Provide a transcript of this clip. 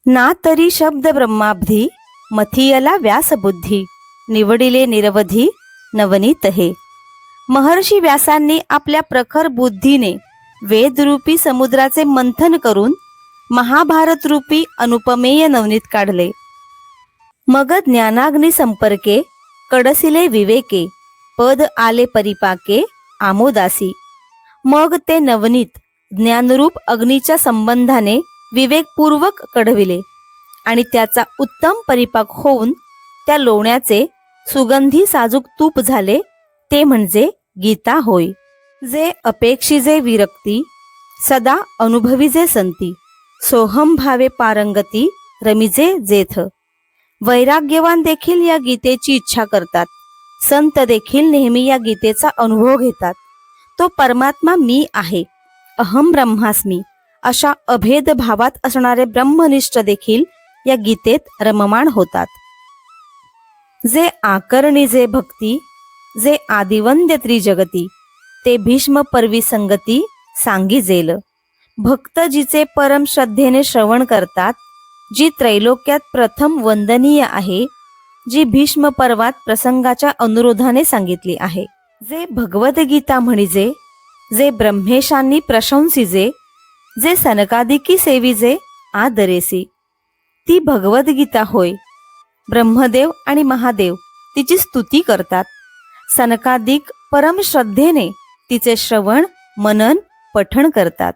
ना तरी शब्द ब्रह्माब्धी, मथियला व्यासबुद्धी, निवडिले निरवधी नवनीत हे. महर्षी व्यासांनी आपल्या प्रखर बुद्धीने वेदरूपी समुद्राचे मंथन करून महाभारत रूपी अनुपमेय नवनीत काढले. मग ज्ञानाग्नी संपर्के कडसिले विवेके, पद आले परिपाके आमोदासी. मग ते नवनीत ज्ञानरूप अग्नीच्या संबंधाने विवेकपूर्वक कढविले आणि त्याचा उत्तम परिपाक होऊन त्या लोण्याचे सुगंधी साजूक तूप झाले, ते म्हणजे गीता होय. जे अपेक्षिजे विरक्ती, सदा अनुभवीजे संती, सोहम भावे पारंगती रमिजे जेथ. वैराग्यवान देखील या गीतेची इच्छा करतात. संत देखील नेहमी या गीतेचा अनुभव घेतात. तो परमात्मा मी आहे, अहम ब्रह्मास्मी अशा अभेद भावात असणारे ब्रह्मनिष्ठ देखील या गीतेत रममाण होतात. जे आकर्णी जे भक्ती, जे आदिवंद्य त्रिजगती, ते भीष्म पर्वी संगती सांगिजेल. भक्त जिचे परम श्रद्धेने श्रवण करतात, जी त्रैलोक्यात प्रथम वंदनीय आहे, जी भीष्म पर्वात प्रसंगाच्या अनुरोधाने सांगितली आहे. जे भगवद्गीता म्हणिजे, जे ब्रह्मेशांनी प्रशंसिजे, जे सनकादिकी सेविजे आदरेसी, ती भगवद्गीता होय. ब्रह्मदेव आणि महादेव तिची स्तुती करतात. सनकादिक परम श्रद्धेने तिचे श्रवण मनन पठण करतात.